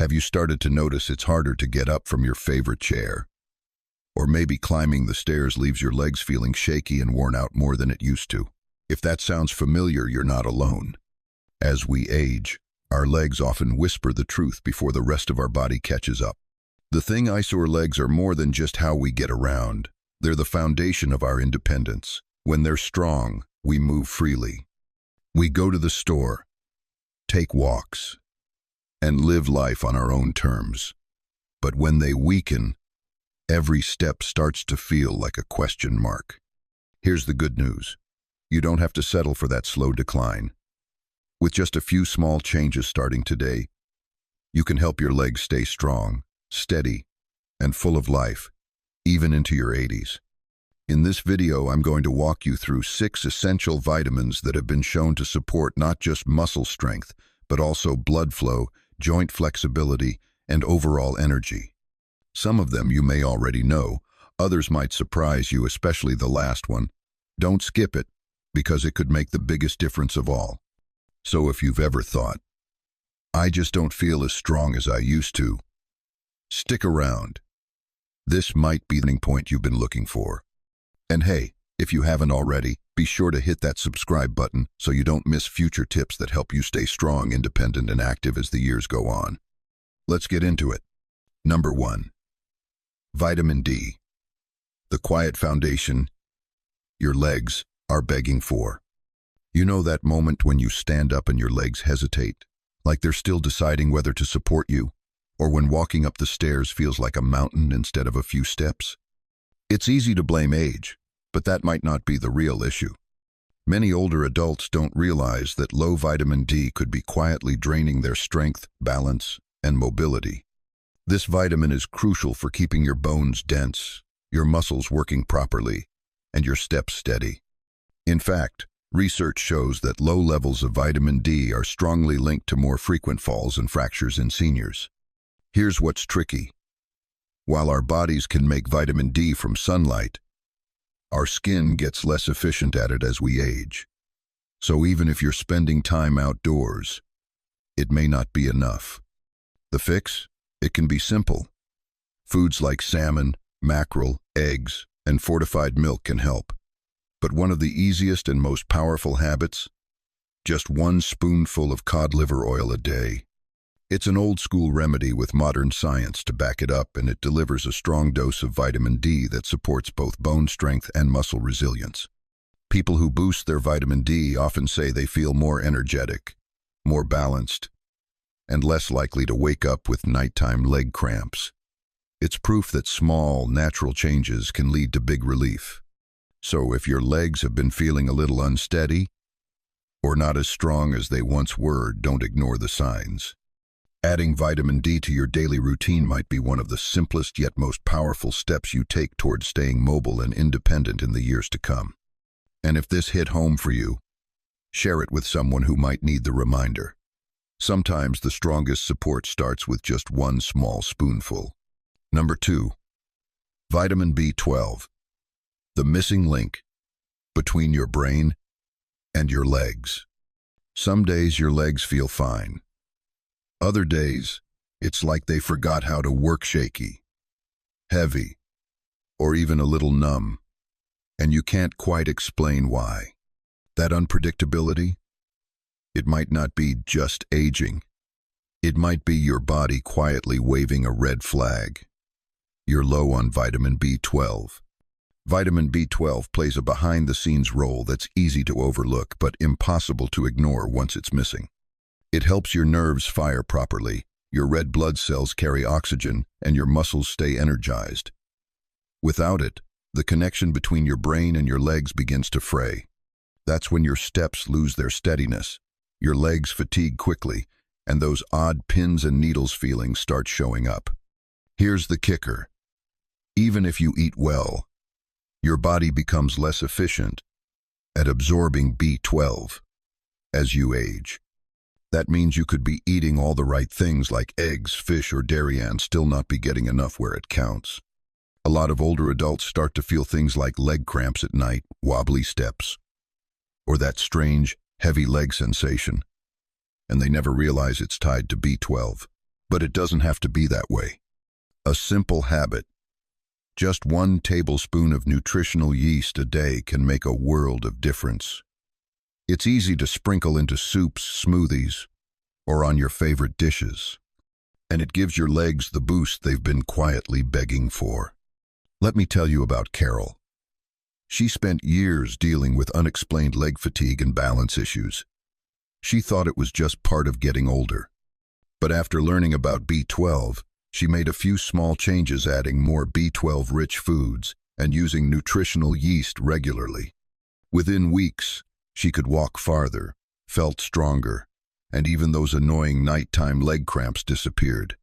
Have you started to notice it's harder to get up from your favorite chair? Or maybe climbing the stairs leaves your legs feeling shaky and worn out more than it used to. If that sounds familiar, you're not alone. As we age, our legs often whisper the truth before the rest of our body catches up. The thing is, our legs are more than just how we get around. They're the foundation of our independence. When they're strong, we move freely. We go to the store, take walks, and live life on our own terms. But when they weaken, every step starts to feel like a question mark. Here's the good news. You don't have to settle for that slow decline. With just a few small changes starting today, you can help your legs stay strong, steady, and full of life, even into your 80s. In this video, I'm going to walk you through 6 essential vitamins that have been shown to support not just muscle strength, but also blood flow, joint flexibility, and overall energy. Some of them you may already know, others might surprise you, especially the last one. Don't skip it, because it could make the biggest difference of all. So if you've ever thought, I just don't feel as strong as I used to, stick around. This might be the turning point you've been looking for. And hey, if you haven't already, be sure to hit that subscribe button so you don't miss future tips that help you stay strong, independent, and active as the years go on. Let's get into it. Number 1. Vitamin D. The quiet foundation your legs are begging for. You know that moment when you stand up and your legs hesitate, like they're still deciding whether to support you, or when walking up the stairs feels like a mountain instead of a few steps? It's easy to blame age, but that might not be the real issue. Many older adults don't realize that low vitamin D could be quietly draining their strength, balance, and mobility. This vitamin is crucial for keeping your bones dense, your muscles working properly, and your steps steady. In fact, research shows that low levels of vitamin D are strongly linked to more frequent falls and fractures in seniors. Here's what's tricky. While our bodies can make vitamin D from sunlight, our skin gets less efficient at it as we age. So even if you're spending time outdoors, it may not be enough. The fix? It can be simple. Foods like salmon, mackerel, eggs, and fortified milk can help. But one of the easiest and most powerful habits? Just 1 spoonful of cod liver oil a day. It's an old-school remedy with modern science to back it up, and it delivers a strong dose of vitamin D that supports both bone strength and muscle resilience. People who boost their vitamin D often say they feel more energetic, more balanced, and less likely to wake up with nighttime leg cramps. It's proof that small, natural changes can lead to big relief. So if your legs have been feeling a little unsteady, or not as strong as they once were, don't ignore the signs. Adding vitamin D to your daily routine might be one of the simplest yet most powerful steps you take towards staying mobile and independent in the years to come. And if this hit home for you, share it with someone who might need the reminder. Sometimes the strongest support starts with just 1 small spoonful. Number 2. Vitamin B12. The missing link between your brain and your legs. Some days your legs feel fine. Other days, it's like they forgot how to work, shaky, heavy, or even a little numb, and you can't quite explain why. That unpredictability? It might not be just aging. It might be your body quietly waving a red flag. You're low on vitamin B12. Vitamin B12 plays a behind-the-scenes role that's easy to overlook but impossible to ignore once it's missing. It helps your nerves fire properly, your red blood cells carry oxygen, and your muscles stay energized. Without it, the connection between your brain and your legs begins to fray. That's when your steps lose their steadiness, your legs fatigue quickly, and those odd pins and needles feelings start showing up. Here's the kicker. Even if you eat well, your body becomes less efficient at absorbing B12 as you age. That means you could be eating all the right things like eggs, fish, or dairy and still not be getting enough where it counts. A lot of older adults start to feel things like leg cramps at night, wobbly steps, or that strange, heavy leg sensation, and they never realize it's tied to B12. But it doesn't have to be that way. A simple habit, just 1 tablespoon of nutritional yeast a day, can make a world of difference. It's easy to sprinkle into soups, smoothies, or on your favorite dishes. And it gives your legs the boost they've been quietly begging for. Let me tell you about Carol. She spent years dealing with unexplained leg fatigue and balance issues. She thought it was just part of getting older. But after learning about B12, she made a few small changes, adding more B12-rich foods and using nutritional yeast regularly. Within weeks, she could walk farther, felt stronger, and even those annoying nighttime leg cramps disappeared.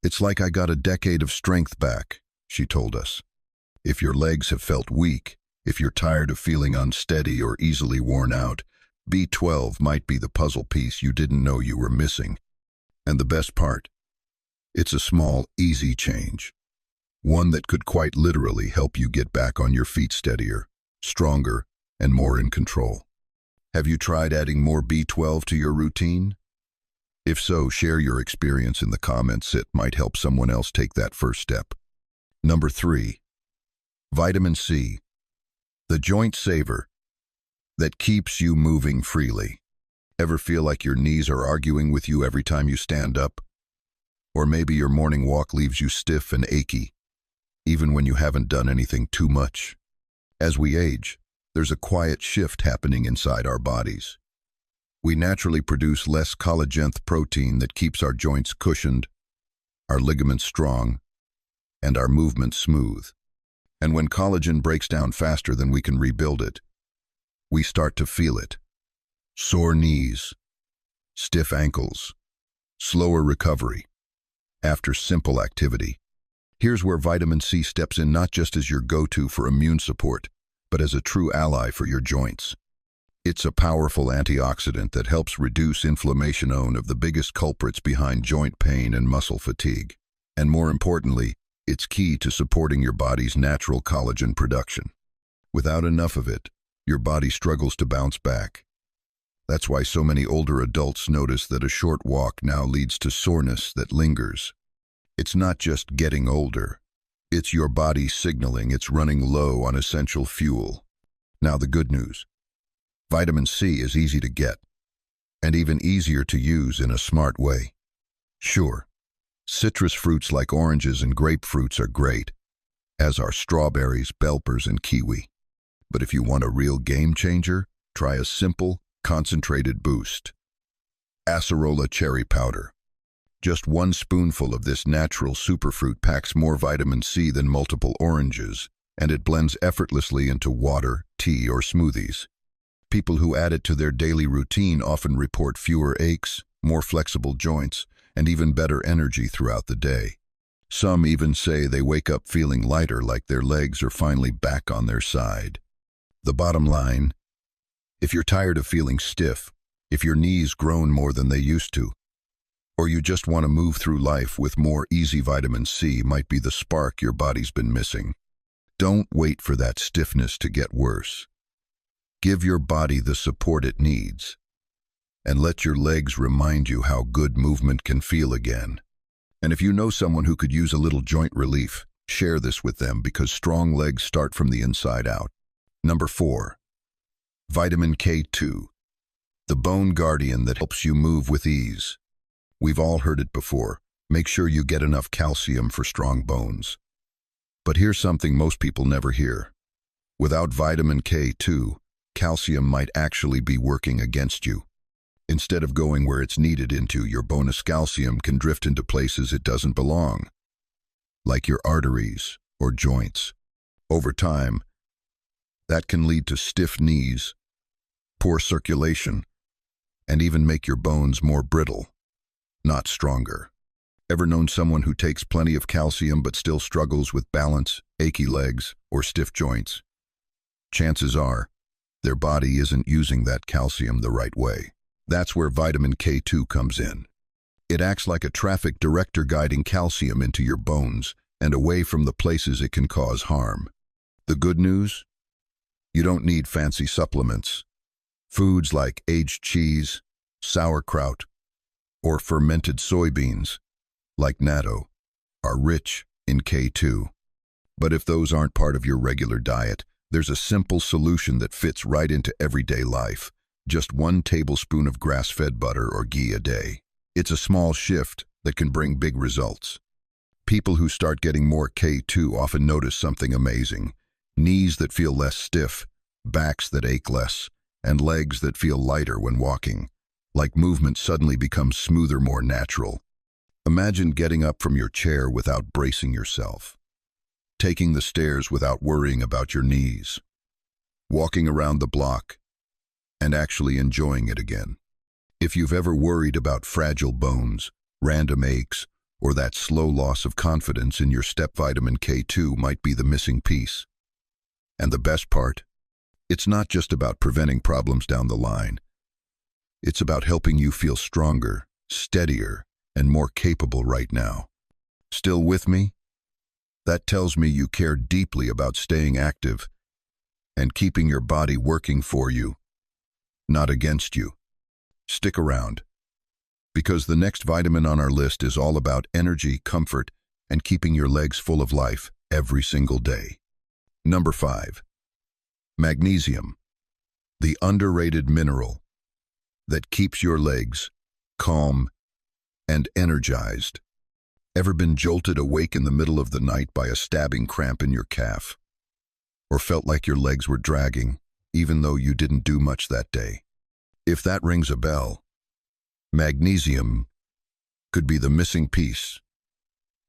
"It's like I got a decade of strength back," she told us. If your legs have felt weak, if you're tired of feeling unsteady or easily worn out, B12 might be the puzzle piece you didn't know you were missing. And the best part? It's a small, easy change. One that could quite literally help you get back on your feet steadier, stronger, and more in control. Have you tried adding more B12 to your routine? If so, share your experience in the comments. It might help someone else take that first step. Number 3. Vitamin C, the joint saver that keeps you moving freely. Ever feel like your knees are arguing with you every time you stand up? Or maybe your morning walk leaves you stiff and achy, even when you haven't done anything too much. As we age, there's a quiet shift happening inside our bodies. We naturally produce less collagen protein that keeps our joints cushioned, our ligaments strong, and our movements smooth. And when collagen breaks down faster than we can rebuild it, we start to feel it. Sore knees, stiff ankles, slower recovery after simple activity. Here's where vitamin C steps in, not just as your go-to for immune support, but as a true ally for your joints. It's a powerful antioxidant that helps reduce inflammation, one of the biggest culprits behind joint pain and muscle fatigue. And more importantly, it's key to supporting your body's natural collagen production. Without enough of it, your body struggles to bounce back. That's why so many older adults notice that a short walk now leads to soreness that lingers. It's not just getting older. It's your body signaling it's running low on essential fuel. Now the good news. Vitamin C is easy to get, and even easier to use in a smart way. Sure, citrus fruits like oranges and grapefruits are great, as are strawberries, belpers, and kiwi. But if you want a real game changer, try a simple, concentrated boost. Acerola cherry powder. Just 1 spoonful of this natural superfruit packs more vitamin C than multiple oranges, and it blends effortlessly into water, tea, or smoothies. People who add it to their daily routine often report fewer aches, more flexible joints, and even better energy throughout the day. Some even say they wake up feeling lighter, like their legs are finally back on their side. The bottom line: if you're tired of feeling stiff, if your knees groan more than they used to, or you just want to move through life with more easy, vitamin C might be the spark your body's been missing. Don't wait for that stiffness to get worse. Give your body the support it needs, and let your legs remind you how good movement can feel again. And if you know someone who could use a little joint relief, share this with them, because strong legs start from the inside out. Number 4. Vitamin K2, the bone guardian that helps you move with ease. We've all heard it before. Make sure you get enough calcium for strong bones. But here's something most people never hear. Without vitamin K2, calcium might actually be working against you. Instead of going where it's needed into your bonus, calcium can drift into places it doesn't belong, like your arteries or joints. Over time, that can lead to stiff knees, poor circulation, and even make your bones more brittle, not stronger. Ever known someone who takes plenty of calcium but still struggles with balance, achy legs, or stiff joints? Chances are, their body isn't using that calcium the right way. That's where vitamin K2 comes in. It acts like a traffic director, guiding calcium into your bones and away from the places it can cause harm. The good news? You don't need fancy supplements. Foods like aged cheese, sauerkraut, or fermented soybeans like natto, are rich in K2. But if those aren't part of your regular diet, there's a simple solution that fits right into everyday life. Just 1 tablespoon of grass-fed butter or ghee a day. It's a small shift that can bring big results. People who start getting more K2 often notice something amazing. Knees that feel less stiff, backs that ache less, and legs that feel lighter when walking. Like movement suddenly becomes smoother, more natural. Imagine getting up from your chair without bracing yourself. Taking the stairs without worrying about your knees. Walking around the block and actually enjoying it again. If you've ever worried about fragile bones, random aches, or that slow loss of confidence in your step, vitamin K2 might be the missing piece. And the best part? It's not just about preventing problems down the line. It's about helping you feel stronger, steadier, and more capable right now. Still with me? That tells me you care deeply about staying active and keeping your body working for you, not against you. Stick around, because the next vitamin on our list is all about energy, comfort, and keeping your legs full of life every single day. Number 5. Magnesium, the underrated mineral that keeps your legs calm and energized. Ever been jolted awake in the middle of the night by a stabbing cramp in your calf? Or felt like your legs were dragging, even though you didn't do much that day? If that rings a bell, magnesium could be the missing piece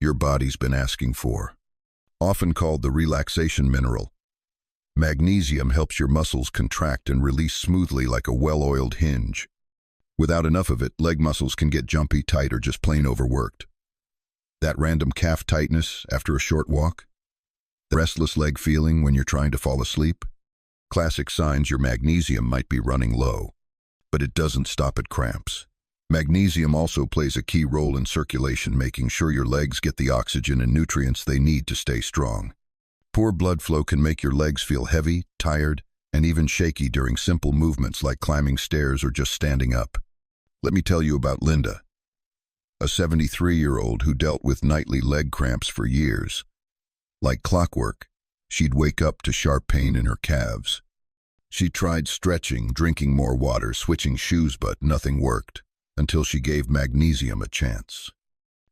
your body's been asking for. Often called the relaxation mineral, magnesium helps your muscles contract and release smoothly like a well-oiled hinge. Without enough of it, leg muscles can get jumpy, tight, or just plain overworked. That random calf tightness after a short walk? The restless leg feeling when you're trying to fall asleep? Classic signs your magnesium might be running low. But it doesn't stop at cramps. Magnesium also plays a key role in circulation, making sure your legs get the oxygen and nutrients they need to stay strong. Poor blood flow can make your legs feel heavy, tired, and even shaky during simple movements like climbing stairs or just standing up. Let me tell you about Linda, a 73-year-old who dealt with nightly leg cramps for years. Like clockwork, she'd wake up to sharp pain in her calves. She tried stretching, drinking more water, switching shoes, but nothing worked, until she gave magnesium a chance.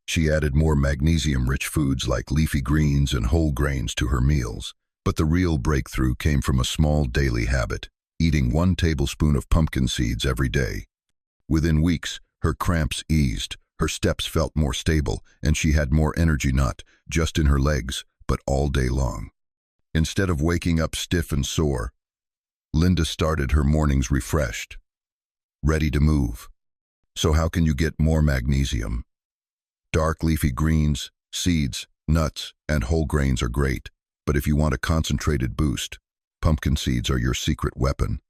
She added more magnesium-rich foods like leafy greens and whole grains to her meals. But the real breakthrough came from a small daily habit, eating 1 tablespoon of pumpkin seeds every day. Within weeks, her cramps eased, her steps felt more stable, and she had more energy, not just in her legs, but all day long. Instead of waking up stiff and sore, Linda started her mornings refreshed, ready to move. So how can you get more magnesium? Dark leafy greens, seeds, nuts, and whole grains are great. But if you want a concentrated boost, pumpkin seeds are your secret weapon.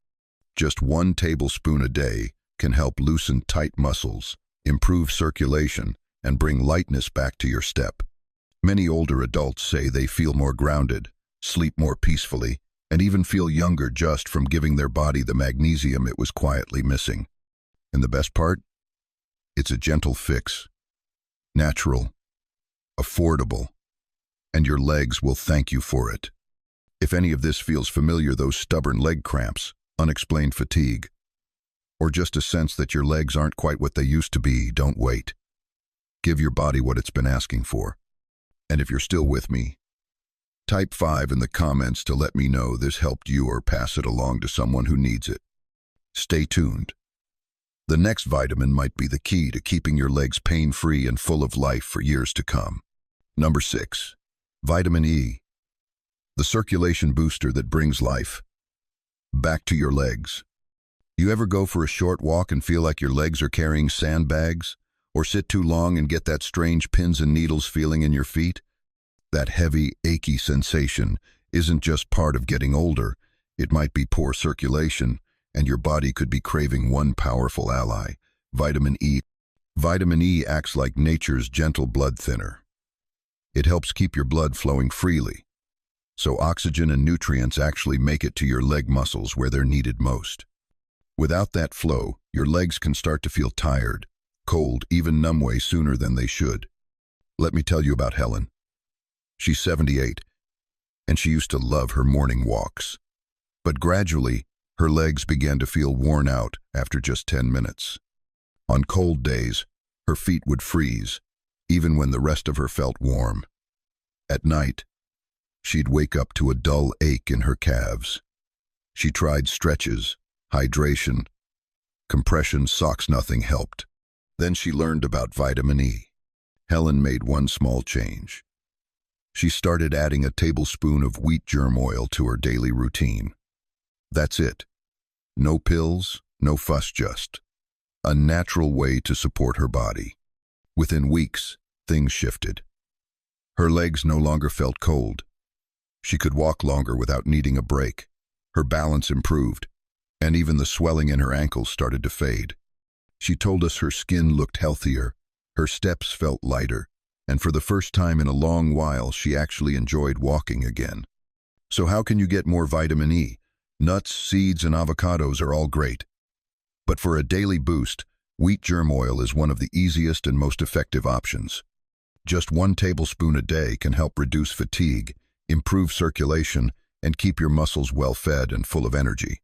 Just 1 tablespoon a day can help loosen tight muscles, improve circulation, and bring lightness back to your step. Many older adults say they feel more grounded, sleep more peacefully, and even feel younger just from giving their body the magnesium it was quietly missing. And the best part? It's a gentle fix. Natural, affordable, and your legs will thank you for it. If any of this feels familiar, those stubborn leg cramps, unexplained fatigue, or just a sense that your legs aren't quite what they used to be, don't wait. Give your body what it's been asking for. And if you're still with me, type 5 in the comments to let me know this helped you or pass it along to someone who needs it. Stay tuned. The next vitamin might be the key to keeping your legs pain-free and full of life for years to come. Number 6. Vitamin E, the circulation booster that brings life back to your legs. You ever go for a short walk and feel like your legs are carrying sandbags? Or sit too long and get that strange pins and needles feeling in your feet? That heavy, achy sensation isn't just part of getting older. It might be poor circulation, and your body could be craving one powerful ally, vitamin E. Vitamin E acts like nature's gentle blood thinner. It helps keep your blood flowing freely, so oxygen and nutrients actually make it to your leg muscles where they're needed most. Without that flow, your legs can start to feel tired, cold, even numb way sooner than they should. Let me tell you about Helen. She's 78, and she used to love her morning walks. But gradually, her legs began to feel worn out after just 10 minutes. On cold days, her feet would freeze, even when the rest of her felt warm. At night, she'd wake up to a dull ache in her calves. She tried stretches, hydration, compression socks, nothing helped. Then she learned about vitamin E. Helen made one small change. She started adding a tablespoon of wheat germ oil to her daily routine. That's it. No pills, no fuss, just a natural way to support her body. Within weeks, things shifted. Her legs no longer felt cold. She could walk longer without needing a break. Her balance improved, and even the swelling in her ankles started to fade. She told us her skin looked healthier, her steps felt lighter, and for the first time in a long while, she actually enjoyed walking again. So how can you get more vitamin E? Nuts, seeds, and avocados are all great. But for a daily boost, wheat germ oil is one of the easiest and most effective options. Just 1 tablespoon a day can help reduce fatigue, improve circulation, and keep your muscles well fed and full of energy.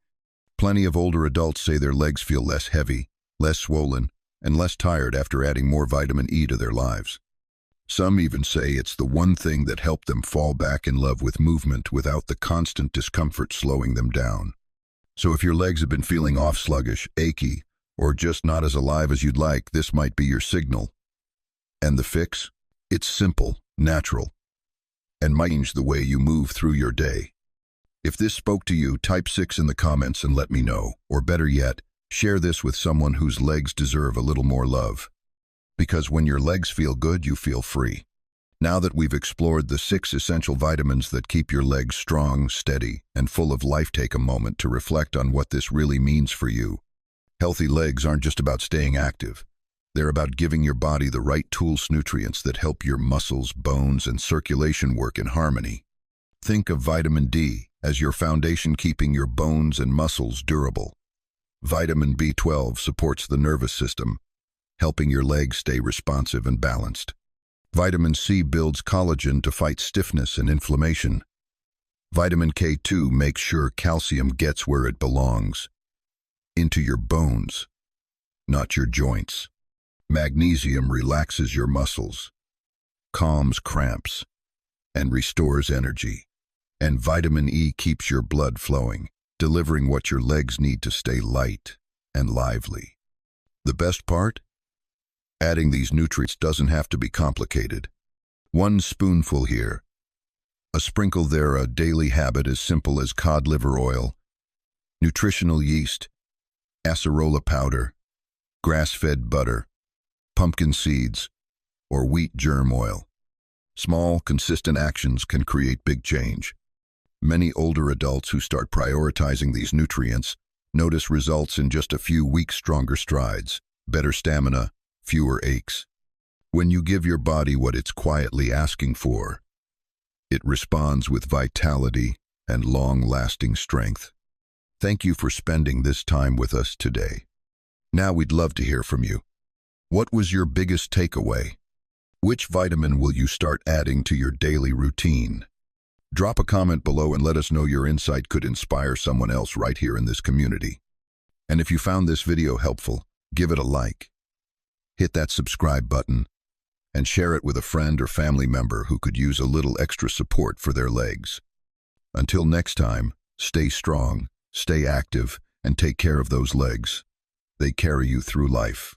Plenty of older adults say their legs feel less heavy, less swollen, and less tired after adding more vitamin E to their lives. Some even say it's the one thing that helped them fall back in love with movement without the constant discomfort slowing them down. So if your legs have been feeling off, sluggish, achy, or just not as alive as you'd like, this might be your signal. And the fix? It's simple, natural, and might change the way you move through your day. If this spoke to you, type 6 in the comments and let me know. Or better yet, share this with someone whose legs deserve a little more love. Because when your legs feel good, you feel free. Now that we've explored the 6 essential vitamins that keep your legs strong, steady, and full of life, take a moment to reflect on what this really means for you. Healthy legs aren't just about staying active. They're about giving your body the right tools, nutrients that help your muscles, bones, and circulation work in harmony. Think of vitamin D as your foundation, keeping your bones and muscles durable. Vitamin B12 supports the nervous system, helping your legs stay responsive and balanced. Vitamin C builds collagen to fight stiffness and inflammation. Vitamin K2 makes sure calcium gets where it belongs, into your bones, not your joints. Magnesium relaxes your muscles, calms cramps, and restores energy. And vitamin E keeps your blood flowing, delivering what your legs need to stay light and lively. The best part? Adding these nutrients doesn't have to be complicated. 1 spoonful here, a sprinkle there, a daily habit as simple as cod liver oil, nutritional yeast, acerola powder, grass-fed butter, pumpkin seeds, or wheat germ oil. Small, consistent actions can create big change. Many older adults who start prioritizing these nutrients notice results in just a few weeks, stronger strides, better stamina, fewer aches. When you give your body what it's quietly asking for, it responds with vitality and long-lasting strength. Thank you for spending this time with us today. Now we'd love to hear from you. What was your biggest takeaway? Which vitamin will you start adding to your daily routine? Drop a comment below and let us know your insight could inspire someone else right here in this community. And if you found this video helpful, give it a like. Hit that subscribe button and share it with a friend or family member who could use a little extra support for their legs. Until next time, stay strong, stay active, and take care of those legs. They carry you through life.